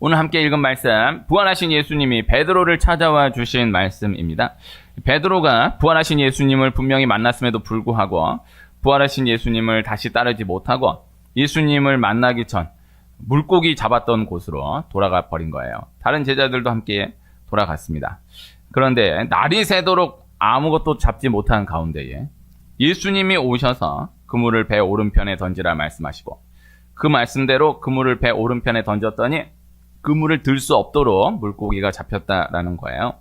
오늘 함께 읽은 말씀, 부활하신 예수님이 베드로를 찾아와 주신 말씀입니다. 베드로가 부활하신 예수님을 분명히 만났음에도 불구하고 부활하신 예수님을 다시 따르지 못하고 예수님을 만나기 전 물고기 잡았던 곳으로 돌아가 버린 거예요. 다른 제자들도 함께 돌아갔습니다. 그런데 날이 새도록 아무것도 잡지 못한 가운데에 예수님이 오셔서 그물을 배 오른편에 던지라 말씀하시고 그 말씀대로 그물을 배 오른편에 던졌더니 그물을 들 수 없도록 물고기가 잡혔다라는 거예요.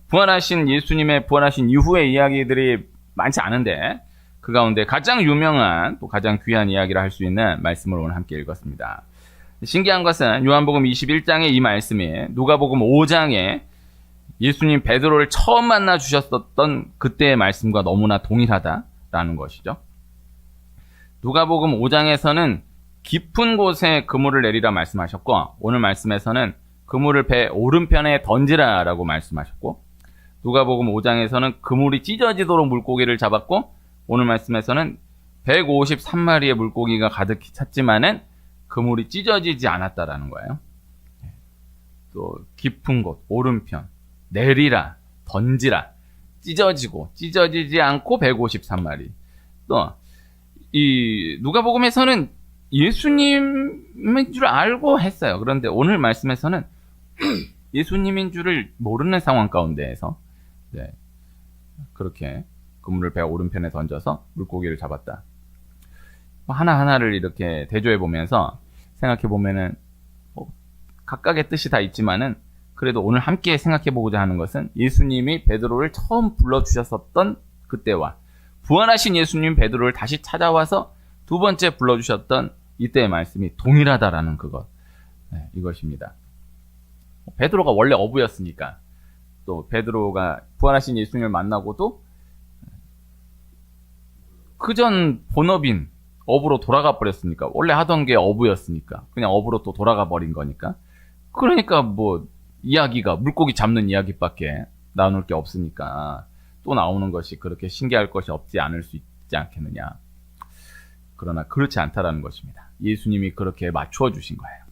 부활하신 예수님의 부활하신 이후의 이야기들이 많지 않은데 그 가운데 가장 유명한 또 가장 귀한 이야기를 할 수 있는 말씀을 오늘 함께 읽었습니다. 신기한 것은 요한복음 21장의 이 말씀이 누가복음 5장에 예수님 베드로를 처음 만나 주셨었던 그때의 말씀과 너무나 동일하다라는 것이죠. 누가복음 5장에서는 깊은 곳에 그물을 내리라 말씀하셨고 오늘 말씀에서는 그물을 배 오른편에 던지라라고 말씀하셨고 누가복음 5장에서는 그물이 찢어지도록 물고기를 잡았고 오늘 말씀에서는 153마리의 물고기가 가득히 찼지만은 그물이 찢어지지 않았다라는 거예요. 또 깊은 곳 오른편 내리라 던지라 찢어지지 않고 153마리. 또 이 누가복음에서는 예수님인 줄 알고 했어요. 그런데 오늘 말씀에서는 예수님인 줄을 모르는 상황 가운데에서 그렇게 그물을 배 오른편에 던져서 물고기를 잡았다. 하나하나를 이렇게 대조해 보면서 생각해 보면은 각각의 뜻이 다 있지만은 그래도 오늘 함께 생각해 보고자 하는 것은 예수님이 베드로를 처음 불러주셨었던 그때와 부활하신 예수님 베드로를 다시 찾아와서 두 번째 불러주셨던 이때의 말씀이 동일하다라는 그것. 이것입니다. 베드로가 원래 어부였으니까 또 베드로가 부활하신 예수님을 만나고도 그전 본업인 어부로 돌아가 버렸으니까 원래 하던 게 어부였으니까 그냥 어부로 또 돌아가 버린 거니까 그러니까 뭐 이야기가 물고기 잡는 이야기밖에 나눌 게 없으니까 또 나오는 것이 그렇게 신기할 것이 없지 않을 수 있지 않겠느냐. 그러나 그렇지 않다라는 것입니다. 예수님이 그렇게 맞추어 주신 거예요.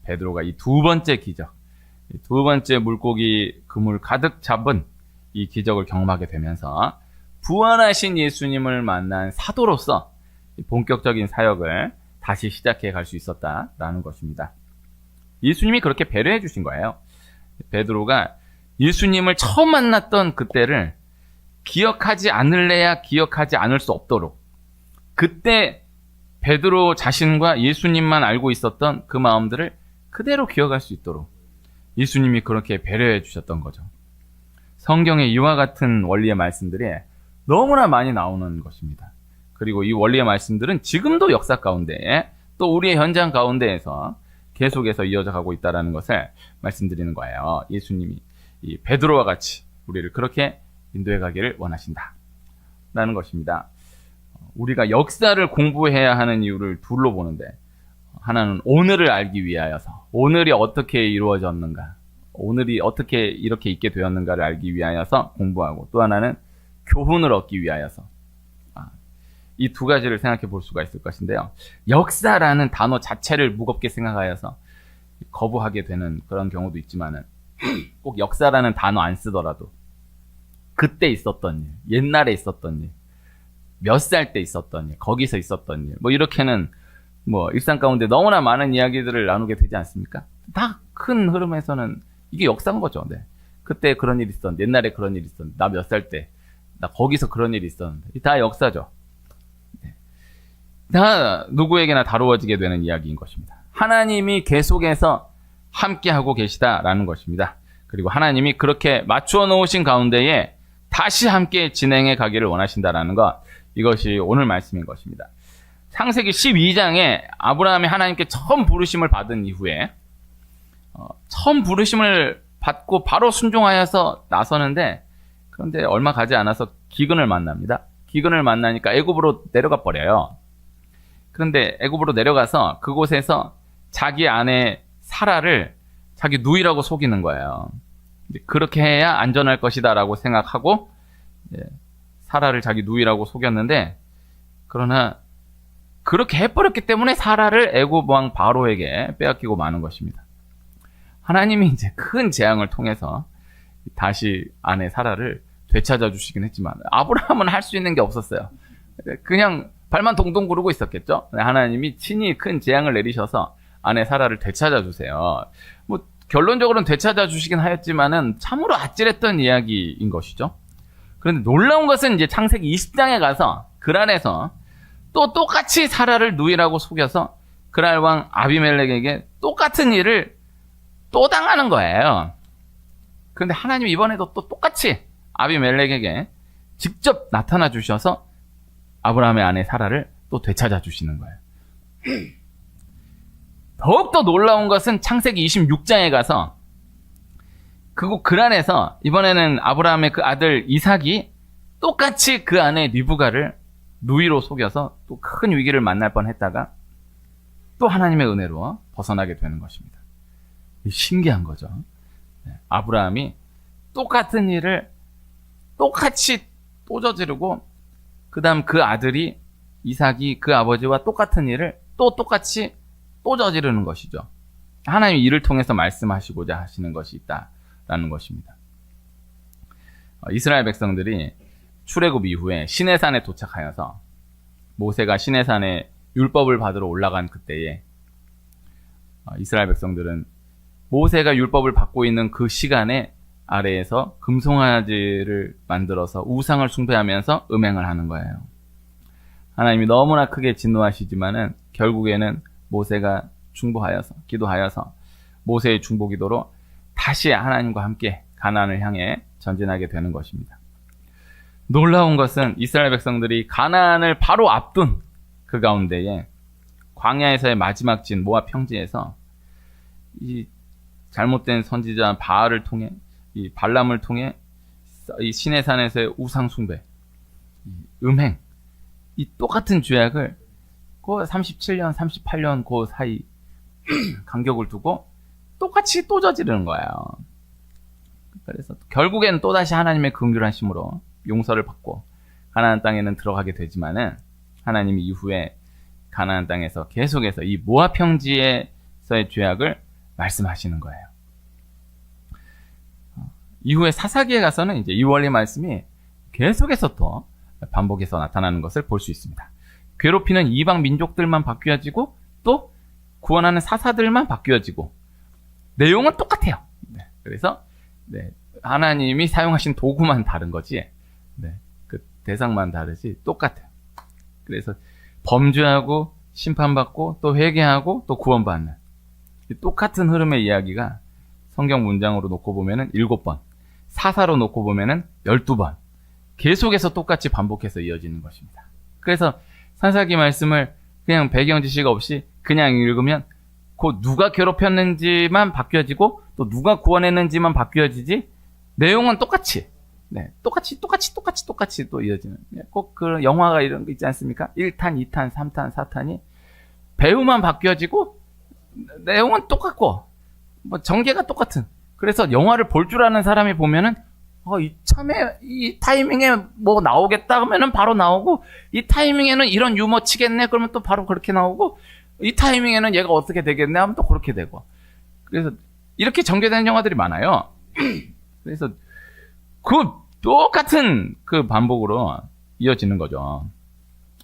베드로가 이 두 번째 기적, 두 번째 물고기 그물 가득 잡은 이 기적을 경험하게 되면서 부활하신 예수님을 만난 사도로서 본격적인 사역을 다시 시작해 갈 수 있었다라는 것입니다. 예수님이 그렇게 배려해 주신 거예요. 베드로가 예수님을 처음 만났던 그때를 기억하지 않을래야 기억하지 않을 수 없도록 그때 베드로 자신과 예수님만 알고 있었던 그 마음들을 그대로 기억할 수 있도록 예수님이 그렇게 배려해 주셨던 거죠. 성경에 이와 같은 원리의 말씀들이 너무나 많이 나오는 것입니다. 그리고 이 원리의 말씀들은 지금도 역사 가운데 또 우리의 현장 가운데에서 계속해서 이어져 가고 있다는 것을 말씀드리는 거예요. 예수님이 이 베드로와 같이 우리를 그렇게 인도해 가기를 원하신다 라는 것입니다. 우리가 역사를 공부해야 하는 이유를 둘로 보는데 하나는 오늘을 알기 위하여서 오늘이 어떻게 이루어졌는가 오늘이 어떻게 이렇게 있게 되었는가를 알기 위하여서 공부하고 또 하나는 교훈을 얻기 위하여서 이 두 가지를 생각해 볼 수가 있을 것인데요. 역사라는 단어 자체를 무겁게 생각하여서 거부하게 되는 그런 경우도 있지만은 꼭 역사라는 단어 안 쓰더라도 그때 있었던 일, 옛날에 있었던 일, 몇 살 때 있었던 일, 거기서 있었던 일, 뭐 이렇게는 뭐 일상 가운데 너무나 많은 이야기들을 나누게 되지 않습니까? 다 큰 흐름에서는 이게 역사인 거죠. 네. 그때 그런 일이 있었는데, 옛날에 그런 일이 있었는데, 나 몇 살 때, 나 거기서 그런 일이 있었는데, 다 역사죠. 네. 다 누구에게나 다루어지게 되는 이야기인 것입니다. 하나님이 계속해서 함께하고 계시다라는 것입니다. 그리고 하나님이 그렇게 맞추어 놓으신 가운데에 다시 함께 진행해 가기를 원하신다라는 것, 이것이 오늘 말씀인 것입니다. 창세기 12장에 아브라함이 하나님께 처음 부르심을 받은 이후에 처음 부르심을 받고 바로 순종하여서 나서는데 그런데 얼마 가지 않아서 기근을 만납니다. 기근을 만나니까 애굽으로 내려가 버려요. 그런데 애굽으로 내려가서 그곳에서 자기 아내 사라를 자기 누이라고 속이는 거예요. 그렇게 해야 안전할 것이다 라고 생각하고 사라를 자기 누이라고 속였는데 그러나 그렇게 해버렸기 때문에 사라를 애굽 왕 바로에게 빼앗기고 마는 것입니다. 하나님이 이제 큰 재앙을 통해서 다시 아내 사라를 되찾아 주시긴 했지만 아브라함은 할 수 있는 게 없었어요. 그냥 발만 동동 구르고 있었겠죠. 하나님이 친히 큰 재앙을 내리셔서 아내 사라를 되찾아 주세요. 뭐 결론적으로는 되찾아 주시긴 하였지만은 참으로 아찔했던 이야기인 것이죠. 그런데 놀라운 것은 이제 창세기 20장에 가서 그랄에서 또 똑같이 사라를 누이라고 속여서 그랄 왕 아비멜렉에게 똑같은 일을 또 당하는 거예요. 그런데 하나님이 이번에도 또 똑같이 아비멜렉에게 직접 나타나 주셔서 아브라함의 아내 사라를 또 되찾아 주시는 거예요. 더욱더 놀라운 것은 창세기 26장에 가서 그곳 그란에서 이번에는 아브라함의 그 아들 이삭이 똑같이 그 아내 리브가를 누이로 속여서 또 큰 위기를 만날 뻔했다가 또 하나님의 은혜로 벗어나게 되는 것입니다. 신기한 거죠. 아브라함이 똑같은 일을 똑같이 또 저지르고 그 다음 그 아들이 이삭이 그 아버지와 똑같은 일을 또 똑같이 또 저지르는 것이죠. 하나님이 이를 통해서 말씀하시고자 하시는 것이 있다라는 것입니다. 이스라엘 백성들이 출애굽 이후에 시내산에 도착하여서 모세가 시내산에 율법을 받으러 올라간 그때에 이스라엘 백성들은 모세가 율법을 받고 있는 그 시간에 아래에서 금송아지를 만들어서 우상을 숭배하면서 음행을 하는 거예요. 하나님이 너무나 크게 진노하시지만은 결국에는 모세가 중보하여서 기도하여서 모세의 중보 기도로 다시 하나님과 함께 가나안을 향해 전진하게 되는 것입니다. 놀라운 것은 이스라엘 백성들이 가나안을 바로 앞둔 그 가운데에 광야에서의 마지막 진 모압 평지에서 이 잘못된 선지자 바알을 통해 이 발람을 통해 이 시내산에서의 우상 숭배, 음행, 이 똑같은 죄악을 그 37년, 38년 그 사이 간격을 두고 똑같이 또 저지르는 거예요. 그래서 결국에는 또다시 하나님의 긍휼하심으로 용서를 받고 가나안 땅에는 들어가게 되지만은 하나님이 이후에 가나안 땅에서 계속해서 이 모압 평지에서의 죄악을 말씀하시는 거예요. 이후에 사사기에 가서는 이제 이 원리 말씀이 계속해서 또 반복해서 나타나는 것을 볼 수 있습니다. 괴롭히는 이방 민족들만 바뀌어지고 또 구원하는 사사들만 바뀌어지고 내용은 똑같아요. 네, 그래서 하나님이 사용하신 도구만 다른 거지 그 대상만 다르지 똑같아요. 그래서 범죄하고 심판받고 또 회개하고 또 구원받는 똑같은 흐름의 이야기가 성경 문장으로 놓고 보면은 7번, 사사로 놓고 보면은 12번 계속해서 똑같이 반복해서 이어지는 것입니다. 그래서 사사기 말씀을 그냥 배경 지식 없이 그냥 읽으면 그 누가 괴롭혔는지만 바뀌어지고 또 누가 구원했는지만 바뀌어지지 내용은 똑같이 똑같이 또 이어지는 꼭 그 영화가 이런 거 있지 않습니까? 1탄, 2탄, 3탄, 4탄이 배우만 바뀌어지고 내용은 똑같고 뭐 전개가 똑같은. 그래서 영화를 볼 줄 아는 사람이 보면은 이참에 이 타이밍에 뭐 나오겠다 하면은 바로 나오고 이 타이밍에는 이런 유머 치겠네 그러면 또 바로 그렇게 나오고 이 타이밍에는 얘가 어떻게 되겠네 하면 또 그렇게 되고. 그래서 이렇게 전개되는 영화들이 많아요. 그래서 그 똑같은 그 반복으로 이어지는 거죠.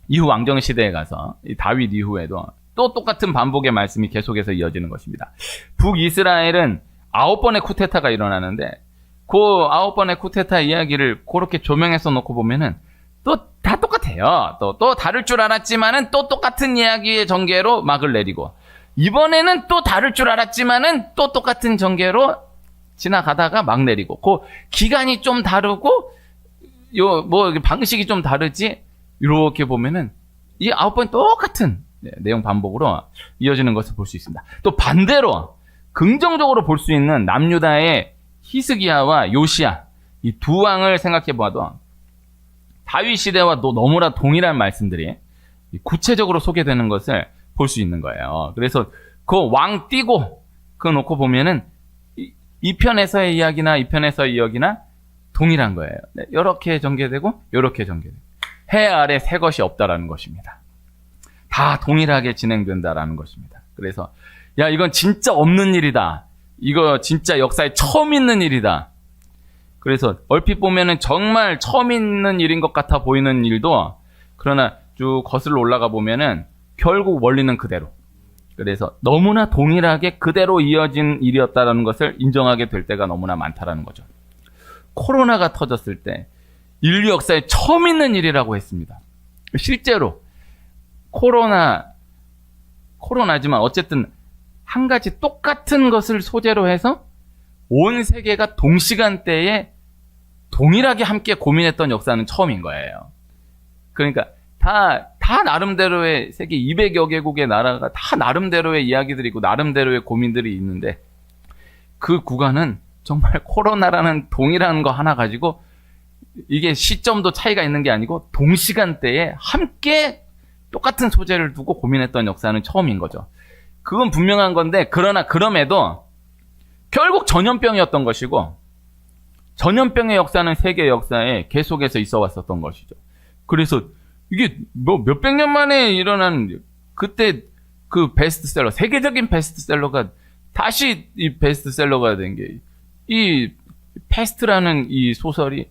이후 왕정 시대에 가서 이 다윗 이후에도 또 똑같은 반복의 말씀이 계속해서 이어지는 것입니다. 북이스라엘은 9번의 쿠데타가 일어나는데 그 9번의 쿠데타 이야기를 그렇게 조명해서 놓고 보면은 또 다 똑같아요. 또 다를 줄 알았지만은 또 똑같은 이야기의 전개로 막을 내리고 이번에는 또 다를 줄 알았지만은 또 똑같은 전개로 지나가다가 막 내리고 그 기간이 좀 다르고 뭐 방식이 좀 다르지 이렇게 보면은 이 9번 똑같은 내용 반복으로 이어지는 것을 볼 수 있습니다. 또 반대로 긍정적으로 볼 수 있는 남유다의 히스기야와 요시야 이 두 왕을 생각해 봐도 다윗 시대와 너무나 동일한 말씀들이 구체적으로 소개되는 것을 볼 수 있는 거예요. 그래서 그 왕 띄고 그거 놓고 보면은 이 편에서의 이야기나 이 편에서의 이야기나 동일한 거예요. 이렇게 전개되고 이렇게 전개되고 해 아래 새 것이 없다라는 것입니다. 다 동일하게 진행된다라는 것입니다. 그래서 야, 이건 진짜 없는 일이다. 이거 진짜 역사에 처음 있는 일이다. 그래서 얼핏 보면은 정말 처음 있는 일인 것 같아 보이는 일도, 그러나 쭉 거슬러 올라가 보면은 결국 원리는 그대로. 그래서 너무나 동일하게 그대로 이어진 일이었다라는 것을 인정하게 될 때가 너무나 많다라는 거죠. 코로나가 터졌을 때 인류 역사에 처음 있는 일이라고 했습니다. 실제로 코로나지만 어쨌든 한 가지 똑같은 것을 소재로 해서 온 세계가 동시간대에 동일하게 함께 고민했던 역사는 처음인 거예요. 그러니까 다 나름대로의 세계 200여 개국의 나라가 다 나름대로의 이야기들이 있고 나름대로의 고민들이 있는데, 그 구간은 정말 코로나라는 동일한 거 하나 가지고 이게 시점도 차이가 있는 게 아니고 동시간대에 함께 똑같은 소재를 두고 고민했던 역사는 처음인 거죠. 그건 분명한 건데, 그러나 그럼에도 결국 전염병이었던 것이고, 전염병의 역사는 세계 역사에 계속해서 있어 왔었던 것이죠. 그래서 이게 뭐 몇백 년 만에 일어난, 그때 그 베스트셀러, 세계적인 베스트셀러가 다시 이 베스트셀러가 된 게, 이 패스트라는 이 소설이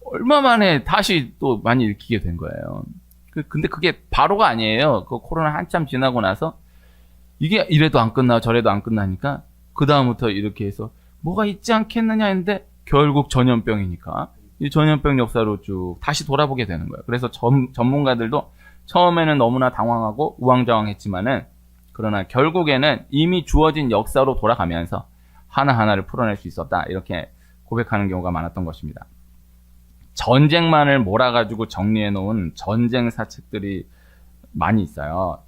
얼마 만에 다시 또 많이 읽히게 된 거예요. 근데 그게 바로가 아니에요. 그 코로나 한참 지나고 나서 이게 이래도 안 끝나 저래도 안 끝나니까 그 다음부터 이렇게 해서 뭐가 있지 않겠느냐 했는데 결국 전염병이니까 이 전염병 역사로 쭉 다시 돌아보게 되는 거예요. 그래서 전문가들도 처음에는 너무나 당황하고 우왕좌왕했지만은, 그러나 결국에는 이미 주어진 역사로 돌아가면서 하나하나를 풀어낼 수 있었다, 이렇게 고백하는 경우가 많았던 것입니다. 전쟁만을 몰아가지고 정리해 놓은 전쟁 사책들이 많이 있어요.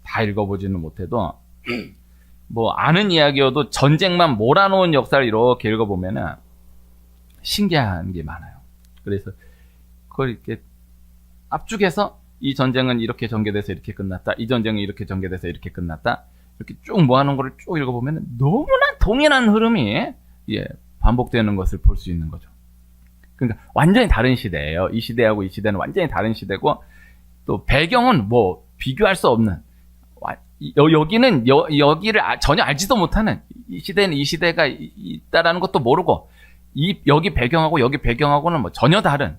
다 읽어보지는 못해도 뭐 아는 이야기여도 전쟁만 몰아놓은 역사를 이렇게 읽어보면은 신기한 게 많아요. 그래서 그걸 이렇게 압축해서 이 전쟁은 이렇게 전개돼서 이렇게 끝났다, 이 전쟁은 이렇게 전개돼서 이렇게 끝났다, 이렇게 쭉 모아놓은 거를 쭉 읽어보면 너무나 동일한 흐름이 반복되는 것을 볼 수 있는 거죠. 그러니까 완전히 다른 시대예요. 이 시대하고 이 시대는 완전히 다른 시대고, 또 배경은 뭐 비교할 수 없는, 여기는 여기를 전혀 알지도 못하는, 이 시대는 이 시대가 있다라는 것도 모르고, 여기 배경하고 여기 배경하고는 뭐 전혀 다른,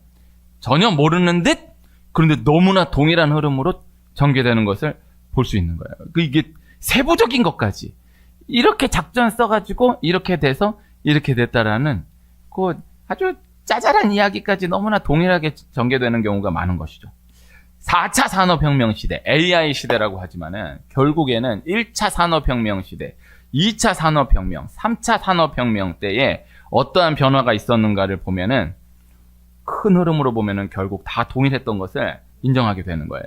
전혀 모르는 듯, 그런데 너무나 동일한 흐름으로 전개되는 것을 볼 수 있는 거예요. 이게 세부적인 것까지 이렇게 작전 써가지고 이렇게 돼서 이렇게 됐다라는 그 아주 짜잘한 이야기까지 너무나 동일하게 전개되는 경우가 많은 것이죠. 4차 산업혁명 시대, AI 시대라고 하지만은 결국에는 1차 산업혁명 시대, 2차 산업혁명, 3차 산업혁명 때에 어떠한 변화가 있었는가를 보면은, 큰 흐름으로 보면은 결국 다 동일했던 것을 인정하게 되는 거예요.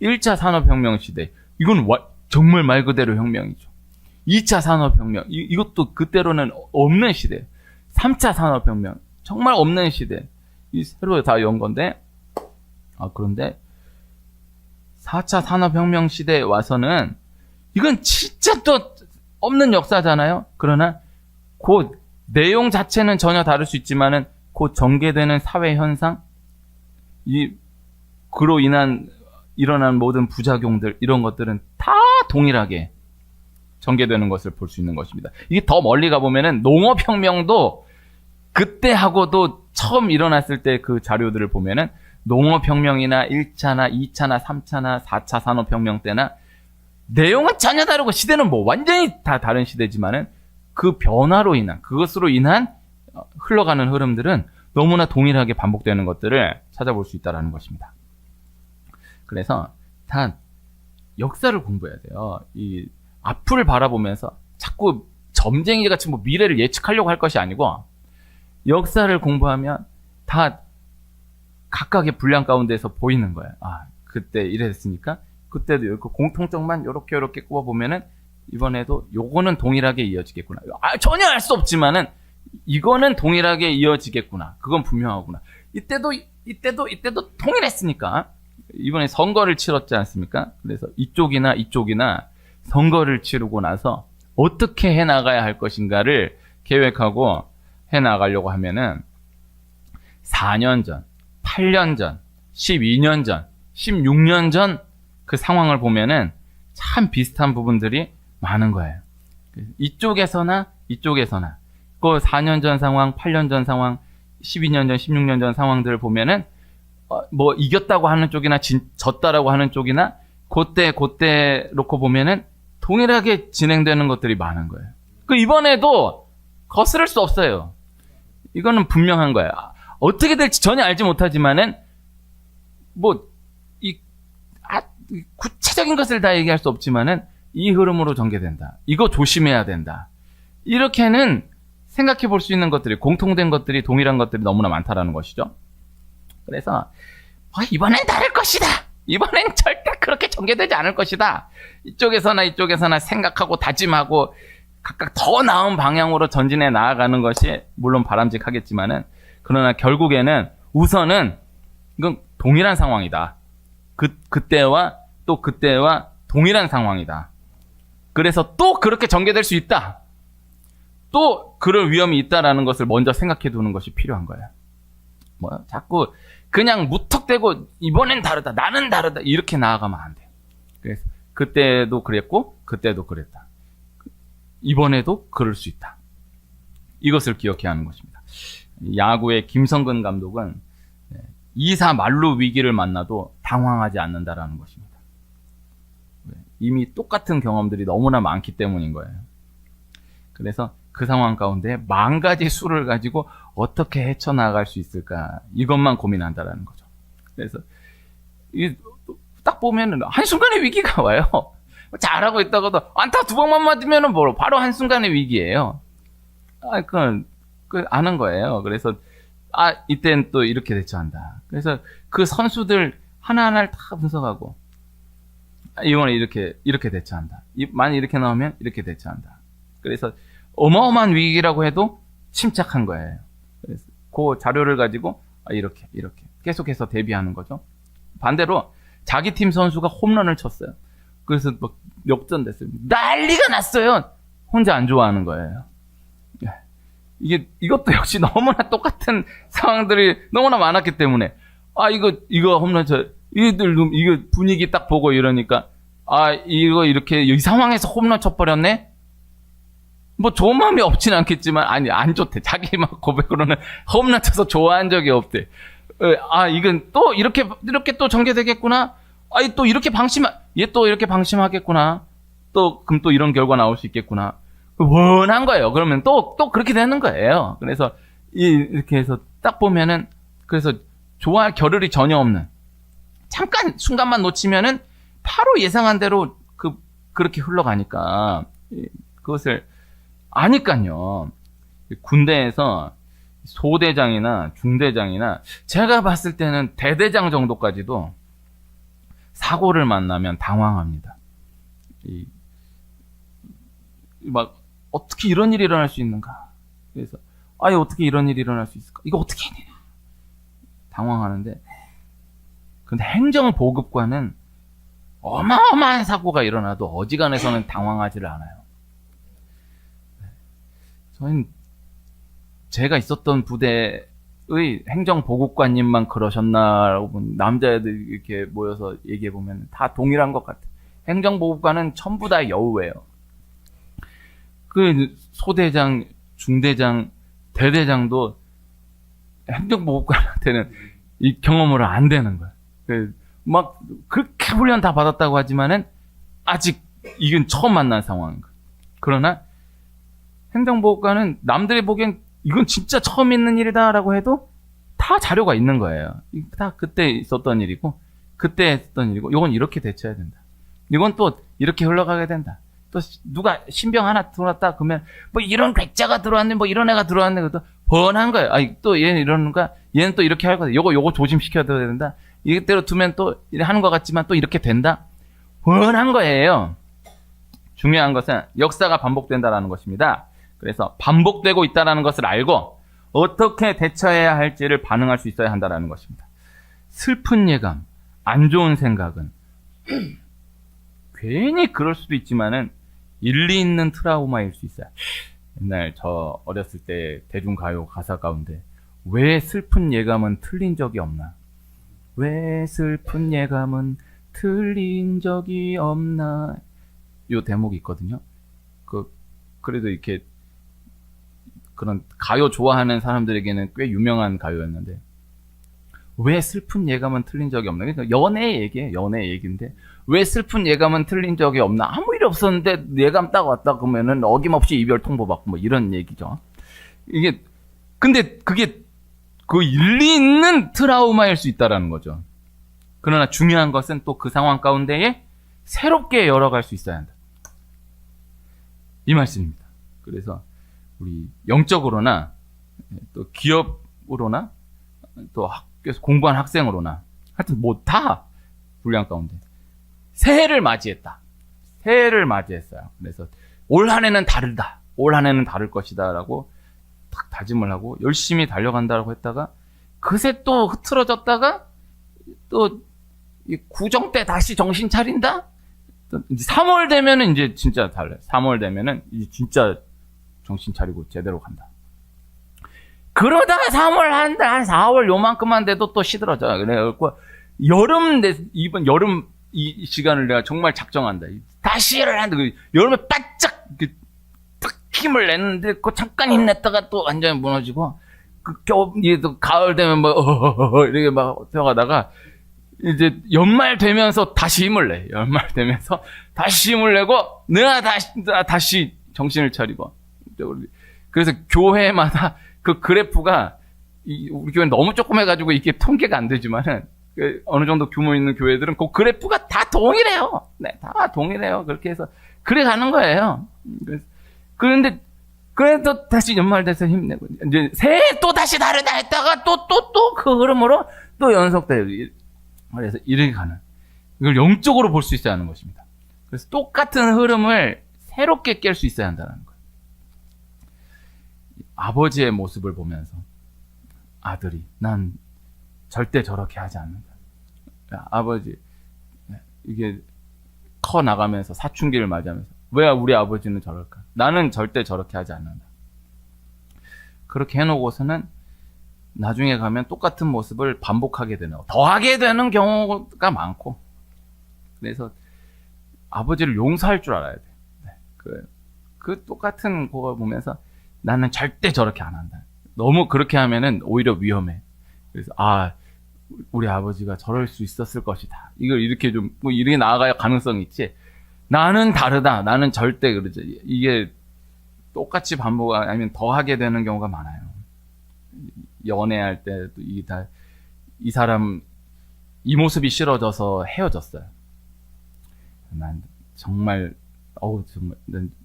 1차 산업혁명 시대, 이건 정말 말 그대로 혁명이죠. 2차 산업혁명, 이것도 그때로는 없는 시대. 3차 산업혁명, 정말 없는 시대. 이 새로 다 연 건데, 그런데 4차 산업혁명 시대에 와서는 이건 진짜 또 없는 역사잖아요. 그러나 그 내용 자체는 전혀 다를 수 있지만은 그 전개되는 사회 현상, 그로 인한 일어난 모든 부작용들, 이런 것들은 다 동일하게 전개되는 것을 볼 수 있는 것입니다. 이게 더 멀리 가보면은 농업혁명도 그때하고도 처음 일어났을 때 그 자료들을 보면은 농업혁명이나 1차나 2차나 3차나 4차 산업혁명 때나 내용은 전혀 다르고 시대는 뭐 완전히 다 다른 시대지만은 그 변화로 인한, 그것으로 인한 흘러가는 흐름들은 너무나 동일하게 반복되는 것들을 찾아볼 수 있다는 것입니다. 그래서 다 역사를 공부해야 돼요. 이 앞을 바라보면서 자꾸 점쟁이 같이 뭐 미래를 예측하려고 할 것이 아니고, 역사를 공부하면 다 각각의 분량 가운데서 보이는 거예요. 그때 이랬으니까 그때도 이렇게 공통점만 이렇게 꼽아보면은 이번에도 요거는 동일하게 이어지겠구나. 전혀 알 수 없지만은 이거는 동일하게 이어지겠구나. 그건 분명하구나. 이때도 통일했으니까. 이번에 선거를 치렀지 않습니까? 그래서 이쪽이나 선거를 치르고 나서 어떻게 해나가야 할 것인가를 계획하고 해나가려고 하면은 4년 전, 8년 전, 12년 전, 16년 전 그 상황을 보면은 참 비슷한 부분들이 많은 거예요. 이쪽에서나 이쪽에서나 그 4년 전 상황, 8년 전 상황, 12년 전, 16년 전 상황들을 보면은 뭐 이겼다고 하는 쪽이나 졌다라고 하는 쪽이나 그때 놓고 보면은 동일하게 진행되는 것들이 많은 거예요. 그 이번에도 거스를 수 없어요. 이거는 분명한 거예요. 어떻게 될지 전혀 알지 못하지만은 뭐 구체적인 것을 다 얘기할 수 없지만은 이 흐름으로 전개된다. 이거 조심해야 된다. 이렇게는 생각해 볼 수 있는 것들이, 공통된 것들이, 동일한 것들이 너무나 많다라는 것이죠. 그래서 이번엔 다를 것이다. 이번엔 절대 그렇게 전개되지 않을 것이다. 이쪽에서나 생각하고 다짐하고 각각 더 나은 방향으로 전진해 나아가는 것이 물론 바람직하겠지만은, 그러나 결국에는 우선은 이건 동일한 상황이다. 그때와 동일한 상황이다. 그래서 또 그렇게 전개될 수 있다. 또 그럴 위험이 있다라는 것을 먼저 생각해 두는 것이 필요한 거예요. 뭐 자꾸 그냥 무턱대고 이번엔 다르다, 나는 다르다 이렇게 나아가면 안 돼요. 그래서 그때도 그랬고 그때도 그랬다. 이번에도 그럴 수 있다. 이것을 기억해야 하는 것입니다. 야구의 김성근 감독은 2사 만루 위기를 만나도 당황하지 않는다라는 것입니다. 이미 똑같은 경험들이 너무나 많기 때문인 거예요. 그래서 그 상황 가운데 10,000가지 수를 가지고 어떻게 헤쳐나갈 수 있을까, 이것만 고민한다라는 거죠. 그래서 딱 보면은 한순간에 위기가 와요. 잘하고 있다가도 안타 2방만 맞으면은 바로 한순간의 위기예요. 아는 거예요. 그래서 이때는 또 이렇게 대처한다. 그래서 그 선수들 하나하나를 다 분석하고, 이번에 이렇게 대처한다. 만약 이렇게 나오면 이렇게 대처한다. 그래서 어마어마한 위기라고 해도 침착한 거예요. 그래서 그 자료를 가지고 이렇게 계속해서 대비하는 거죠. 반대로 자기 팀 선수가 홈런을 쳤어요. 그래서 막 역전됐어요. 난리가 났어요. 혼자 안 좋아하는 거예요. 이것도 역시 너무나 똑같은 상황들이 너무나 많았기 때문에, 이거 홈런 이거 분위기 딱 보고 이러니까, 이렇게 이 상황에서 홈런 쳐버렸네? 뭐 좋은 마음이 없진 않겠지만, 안 좋대. 자기 막 고백으로는 홈런 쳐서 좋아한 적이 없대. 이건 또 이렇게 또 전개되겠구나? 얘 또 이렇게 방심하겠구나? 그럼 또 이런 결과 나올 수 있겠구나? 원한 거예요. 그러면 또 그렇게 되는 거예요. 그래서 이렇게 해서 딱 보면은, 그래서 좋아할 겨를이 전혀 없는, 잠깐 순간만 놓치면은 바로 예상한 대로 그렇게 흘러가니까, 그것을 아니까요. 군대에서 소대장이나 중대장이나 제가 봤을 때는 대대장 정도까지도 사고를 만나면 당황합니다. 어떻게 이런 일이 일어날 수 있는가? 그래서 어떻게 이런 일이 일어날 수 있을까? 이거 어떻게 해야 되나? 당황하는데, 근데 행정보급관은 어마어마한 사고가 일어나도 어지간해서는 당황하지를 않아요. 저는 제가 있었던 부대의 행정보급관님만 그러셨나라고, 남자애들 이렇게 모여서 얘기해 보면 다 동일한 것 같아요. 행정보급관은 전부 다 여우예요. 그 소대장, 중대장, 대대장도 행정보급관한테는 이 경험으로 안 되는 거야. 막 그렇게 훈련 다 받았다고 하지만은 아직 이건 처음 만난 상황인 거야. 그러나 행정보급관은 남들이 보기엔 이건 진짜 처음 있는 일이다라고 해도 다 자료가 있는 거예요. 다 그때 있었던 일이고, 그때 했던 일이고, 이건 이렇게 대처해야 된다. 이건 또 이렇게 흘러가게 된다. 또 누가 신병 하나 들어왔다 그러면 뭐 이런 백자가 들어왔네, 뭐 이런 애가 들어왔네, 그것도 뻔한 거예요. 또 얘는 이러는가, 얘는 또 이렇게 할 거다. 요거 조심시켜야 된다. 이대로 두면 또 하는 것 같지만 또 이렇게 된다. 뻔한 거예요. 중요한 것은 역사가 반복된다라는 것입니다. 그래서 반복되고 있다라는 것을 알고 어떻게 대처해야 할지를 반응할 수 있어야 한다라는 것입니다. 슬픈 예감, 안 좋은 생각은 괜히 그럴 수도 있지만은 일리 있는 트라우마일 수 있어요. 옛날 저 어렸을 때 대중가요 가사 가운데 왜 슬픈 예감은 틀린 적이 없나? 왜 슬픈 예감은 틀린 적이 없나. 요 대목이 있거든요. 그래도 이렇게 그런 가요 좋아하는 사람들에게는 꽤 유명한 가요였는데, 왜 슬픈 예감은 틀린 적이 없나. 그러니까 연애 얘기예요. 연애 얘기인데 왜 슬픈 예감은 틀린 적이 없나. 아무 일이 없었는데 예감 딱 왔다 그러면은 어김없이 이별 통보받고 뭐 이런 얘기죠. 이게 근데 그게 그 일리 있는 트라우마일 수 있다라는 거죠. 그러나 중요한 것은 또 그 상황 가운데에 새롭게 열어갈 수 있어야 한다. 이 말씀입니다. 그래서 우리 영적으로나 또 기업으로나 또 학교에서 공부한 학생으로나 하여튼 뭐 다 분량 가운데 새해를 맞이했다. 새해를 맞이했어요. 그래서 올 한 해는 다르다. 올 한 해는 다를 것이다 라고 딱 다짐을 하고 열심히 달려간다고 했다가 그새 또 흐트러졌다가 또 구정 때 다시 정신 차린다? 3월 되면은 이제 진짜 달라요. 3월 되면은 이제 진짜 정신 차리고 제대로 간다. 그러다가 3월 한 4월 요만큼만 돼도 또 시들어져. 그래갖고 이번 여름 이 시간을 내가 정말 작정한다. 다시 일을 한다. 여름에 바짝 탁 힘을 냈는데 그 잠깐 힘냈다가 또 완전히 무너지고 또 가을 되면 뭐 이렇게 막 뛰어가다가 이제 연말 되면서 다시 힘을 내. 연말 되면서 다시 힘을 내고 내가 다시 정신을 차리고. 그래서 교회마다 그 그래프가 우리 교회는 너무 조그매가지고 이게 통계가 안 되지만은 어느 정도 규모 있는 교회들은 그 그래프가 다 동일해요. 네, 다 동일해요. 그렇게 해서 그래 가는 거예요. 그런데 그래도 다시 연말 돼서 힘내고 이제 새해 또 다시 다르다 했다가 또 그 흐름으로 또 연속돼요. 그래서 이렇게 가는. 이걸 영적으로 볼 수 있어야 하는 것입니다. 그래서 똑같은 흐름을 새롭게 깰 수 있어야 한다는 거예요. 아버지의 모습을 보면서 아들이 난 절대 저렇게 하지 않는다. 아버지 이게 커 나가면서 사춘기를 맞이하면서 왜 우리 아버지는 저럴까? 나는 절대 저렇게 하지 않는다. 그렇게 해놓고서는 나중에 가면 똑같은 모습을 반복하게 되는, 더하게 되는 경우가 많고, 그래서 아버지를 용서할 줄 알아야 돼. 그 똑같은 거 보면서 나는 절대 저렇게 안 한다. 너무 그렇게 하면은 오히려 위험해. 그래서 우리 아버지가 저럴 수 있었을 것이다. 이걸 이렇게 좀 뭐 이렇게 나아가야 가능성이 있지. 나는 다르다. 나는 절대 그러지. 이게 똑같이 반복 아니면 더하게 되는 경우가 많아요. 연애할 때도 이 사람 이 모습이 싫어져서 헤어졌어요. 난 정말 정말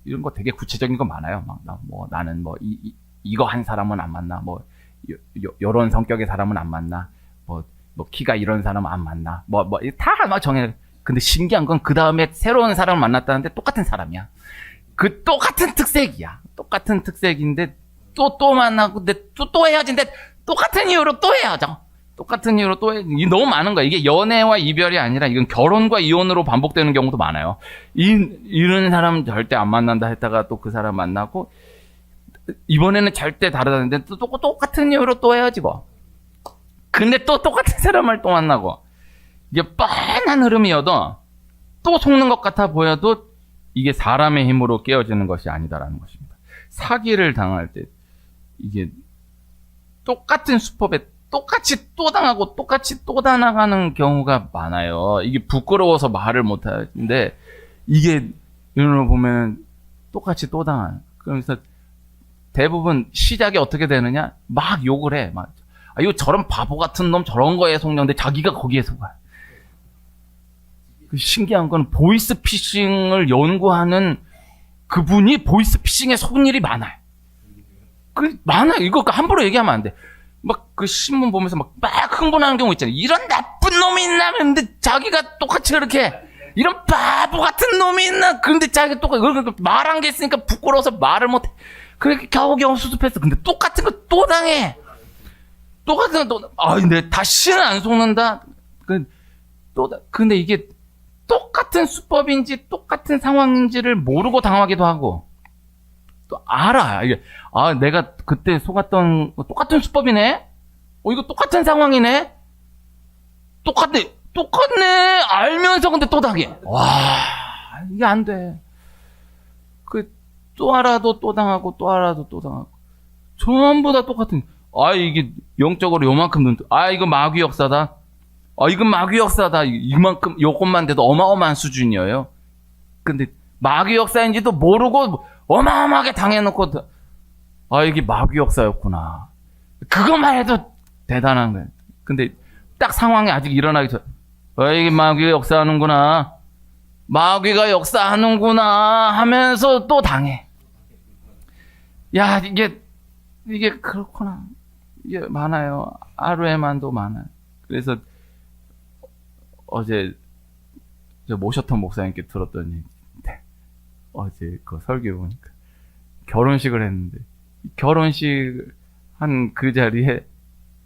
이런 거 되게 구체적인 거 많아요. 나는 이거 한 사람은 안 만나. 요런 성격의 사람은 안 만나. 키가 이런 사람은 안 만나. 다 정해. 근데 신기한 건 그 다음에 새로운 사람을 만났다는데 똑같은 사람이야. 그 똑같은 특색이야. 똑같은 특색인데 또 만나고 근데 또 헤어진데 똑같은 이유로 또 헤어져. 똑같은 이유로 또 이게 너무 많은 거야. 이게 연애와 이별이 아니라 이건 결혼과 이혼으로 반복되는 경우도 많아요. 이런 사람 절대 안 만난다 했다가 또 그 사람 만나고 이번에는 절대 다르다는데 또 똑같은 이유로 또 헤어지고 근데 또 똑같은 사람을 또 만나고 이게 뻔한 흐름이어도 또 속는 것 같아 보여도 이게 사람의 힘으로 깨어지는 것이 아니다라는 것입니다. 사기를 당할 때 이게 똑같은 수법에 똑같이 또 당하고 똑같이 또 당하는 경우가 많아요. 이게 부끄러워서 말을 못 하는데 이게 이런 걸 보면 똑같이 또 당하는. 그러면서 대부분 시작이 어떻게 되느냐? 막 욕을 해. 이거 저런 바보 같은 놈 저런 거에 속는데 자기가 거기에 속아. 신기한 건 보이스피싱을 연구하는 그분이 보이스피싱에 속은 일이 많아요. 많아요. 이거 함부로 얘기하면 안 돼. 그 신문 보면서 막 흥분하는 경우 있잖아요. 이런 나쁜 놈이 있나? 근데 자기가 똑같이 그렇게 이런 바보 같은 놈이 있나? 근데 자기가 똑같이 말한 게 있으니까 부끄러워서 말을 못해. 그렇게 겨우겨우 수습했어. 근데 똑같은 거 또 당해. 똑같은 거 근데 다시는 안 속는다. 근데 이게 똑같은 수법인지 똑같은 상황인지를 모르고 당하기도 하고 또 알아. 이게 내가 그때 속았던 똑같은 수법이네. 이거 똑같은 상황이네. 똑같네. 알면서 근데 또 당해. 와, 이게 안 돼. 또 알아도 또 당하고, 또 알아도 또 당하고. 전부 다 똑같은. 이게 영적으로 요만큼 이거 마귀 역사다. 이건 마귀 역사다. 이만큼, 요것만 돼도 어마어마한 수준이에요. 근데 마귀 역사인지도 모르고 어마어마하게 당해놓고, 이게 마귀 역사였구나. 그것만 해도 대단한 거예요. 근데 딱 상황이 아직 일어나기 전, 이게 마귀가 역사하는구나. 마귀가 역사하는구나 하면서 또 당해. 야, 이게 그렇구나. 이게 많아요. 하루에만도 많아요. 그래서 어제 저 모셨던 목사님께 들었던 얘기인데, 어제 그 설교 보니까 결혼식을 했는데, 결혼식 한 그 자리에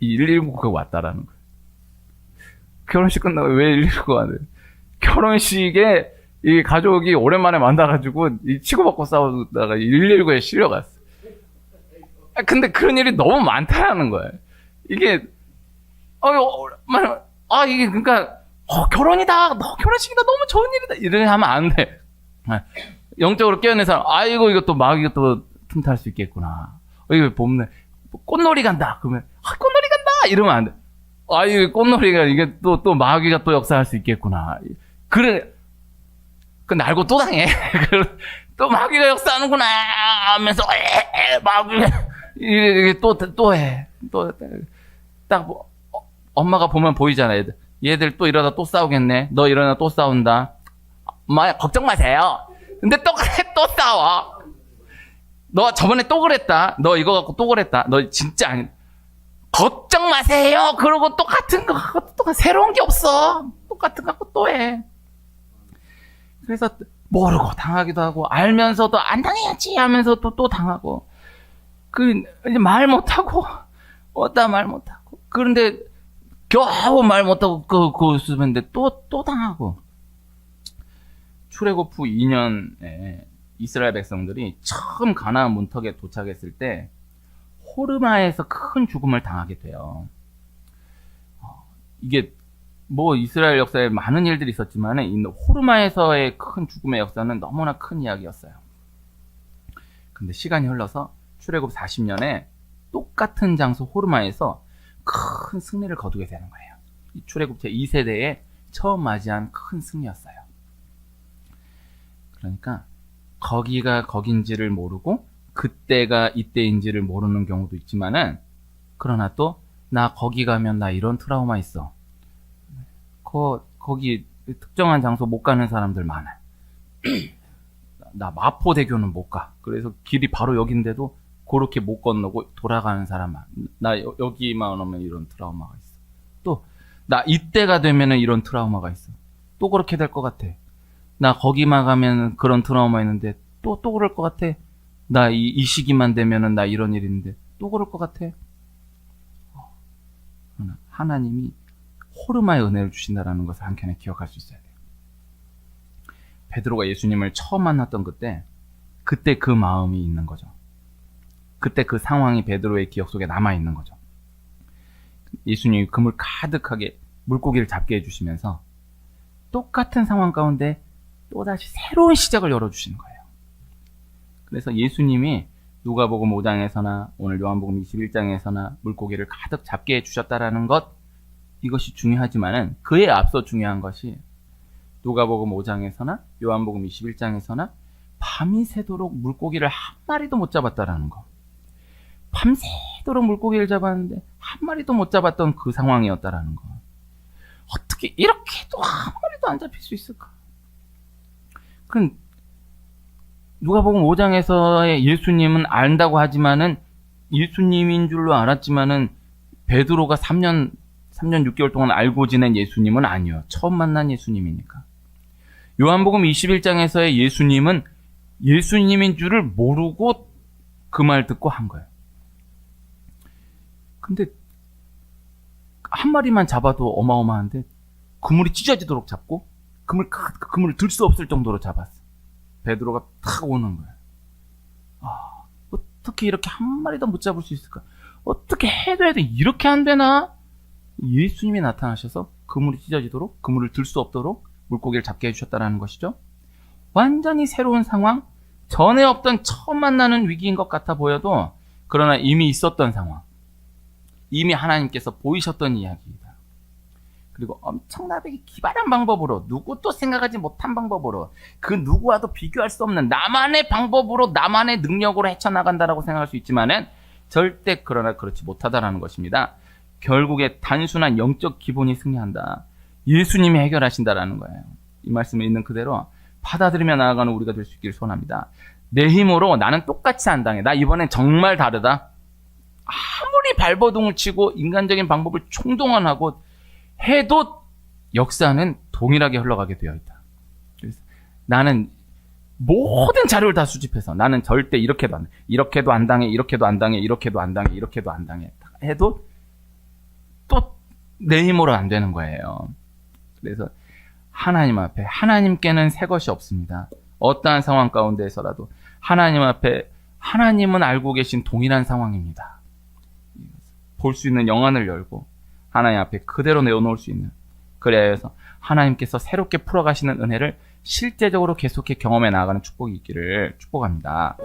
이 119가 왔다라는 거예요. 결혼식 끝나고 왜 119가 왔는데, 결혼식에 이 가족이 오랜만에 만나가지고 치고받고 싸우다가 119에 실려갔어. 근데 그런 일이 너무 많다라는 거예요. 이게 이게 그러니까 결혼이다, 결혼식이다, 너무 좋은 일이다 이렇게 하면 안 돼. 영적으로 깨어낸 사람, 이거 또 마귀가 또 틈탈 수 있겠구나. 이거 보면 꽃놀이 간다 그러면 꽃놀이 간다 이러면 안 돼. 이거 꽃놀이가 이게 또 마귀가 또 역사할 수 있겠구나. 그래. 근데 알고 또 당해. 또 마귀가 역사하는구나 하면서 마귀가 이게 또 해. 딱 엄마가 보면 보이잖아. 얘들 또 이러다 또 싸우겠네. 너 이러다 또 싸운다. 엄마 걱정 마세요. 근데 또 그래, 또 싸워. 너 저번에 또 그랬다. 너 이거 갖고 또 그랬다. 너 진짜 아니. 걱정 마세요. 그러고 똑같은 거, 또 새로운 게 없어. 똑같은 거 갖고 또 해. 그래서 모르고 당하기도 하고, 알면서도 안 당해야지 하면서 또 당하고. 이제 말 못하고, 말 못하고. 그런데 겨우 말 못하고 그거 쓰는데 또 당하고. 출애굽 후 2년에 이스라엘 백성들이 처음 가나안 문턱에 도착했을 때 호르마에서 큰 죽음을 당하게 돼요. 이게 뭐 이스라엘 역사에 많은 일들이 있었지만 이 호르마에서의 큰 죽음의 역사는 너무나 큰 이야기였어요. 근데 시간이 흘러서 출애굽 40년에 똑같은 장소 호르마에서 큰 승리를 거두게 되는 거예요. 이 출애굽 제2세대에 처음 맞이한 큰 승리였어요. 그러니까 거기가 거긴지를 모르고 그때가 이때인지를 모르는 경우도 있지만은, 그러나 또 나 거기 가면 나 이런 트라우마 있어. 거기 특정한 장소 못 가는 사람들 많아. 나 마포대교는 못 가. 그래서 길이 바로 여긴데도 그렇게 못 건너고 돌아가는 사람 많아. 나 여기만 오면 이런 트라우마가 있어. 또 나 이때가 되면은 이런 트라우마가 있어. 또 그렇게 될 것 같아. 나 거기만 가면 그런 트라우마 있는데 또 그럴 것 같아. 나 이 시기만 되면은 나 이런 일 있는데 또 그럴 것 같아. 하나님이 호르마의 은혜를 주신다라는 것을 한켠에 기억할 수 있어야 돼요. 베드로가 예수님을 처음 만났던 그때 그 마음이 있는 거죠. 그때 그 상황이 베드로의 기억 속에 남아 있는 거죠. 예수님이 그물 가득하게 물고기를 잡게 해주시면서 똑같은 상황 가운데 또다시 새로운 시작을 열어주시는 거예요. 그래서 예수님이 누가복음 5장에서나 오늘 요한복음 21장에서나 물고기를 가득 잡게 해주셨다라는 것, 이것이 중요하지만은 그에 앞서 중요한 것이 누가복음 5장에서나 요한복음 21장에서나 밤이 새도록 물고기를 한 마리도 못 잡았다라는 거. 밤새도록 물고기를 잡았는데 한 마리도 못 잡았던 그 상황이었다라는 거. 어떻게 이렇게도 한 마리도 안 잡힐 수 있을까? 그럼 누가복음 5장에서의 예수님은 안다고 하지만은 예수님인 줄로 알았지만은 베드로가 3년 6개월 동안 알고 지낸 예수님은 아니에요. 처음 만난 예수님이니까. 요한복음 21장에서의 예수님은 예수님인 줄을 모르고 그 말 듣고 한 거예요. 근데 한 마리만 잡아도 어마어마한데 그물이 찢어지도록 잡고 그물을 들 수 없을 정도로 잡았어. 베드로가 탁 오는 거야. 어떻게 이렇게 한 마리도 못 잡을 수 있을까? 어떻게 해도 이렇게 안 되나? 예수님이 나타나셔서 그물이 찢어지도록, 그물을 들 수 없도록 물고기를 잡게 해주셨다는 것이죠. 완전히 새로운 상황, 전에 없던 처음 만나는 위기인 것 같아 보여도 그러나 이미 있었던 상황, 이미 하나님께서 보이셨던 이야기이다. 그리고 엄청나게 기발한 방법으로, 누구도 생각하지 못한 방법으로, 그 누구와도 비교할 수 없는 나만의 방법으로, 나만의 능력으로 헤쳐나간다라고 생각할 수 있지만은 절대 그러나 그렇지 못하다라는 것입니다. 결국에 단순한 영적 기본이 승리한다. 예수님이 해결하신다라는 거예요. 이 말씀에 있는 그대로 받아들이며 나아가는 우리가 될 수 있기를 소원합니다. 내 힘으로 나는 똑같이 안 당해. 나 이번엔 정말 다르다. 아무리 발버둥을 치고 인간적인 방법을 총동원하고 해도 역사는 동일하게 흘러가게 되어 있다. 그래서 나는 모든 자료를 다 수집해서 나는 절대 이렇게도 안 돼. 이렇게도 안 당해, 이렇게도 안 당해, 이렇게도 안 당해, 이렇게도 안 당해. 해도 또 내 힘으로 안 되는 거예요. 그래서 하나님 앞에, 하나님께는 새 것이 없습니다. 어떠한 상황 가운데에서라도 하나님 앞에, 하나님은 알고 계신 동일한 상황입니다. 볼 수 있는 영안을 열고 하나님 앞에 그대로 내어놓을 수 있는, 그래야 해서 하나님께서 새롭게 풀어가시는 은혜를 실제적으로 계속해 경험해 나아가는 축복이 있기를 축복합니다.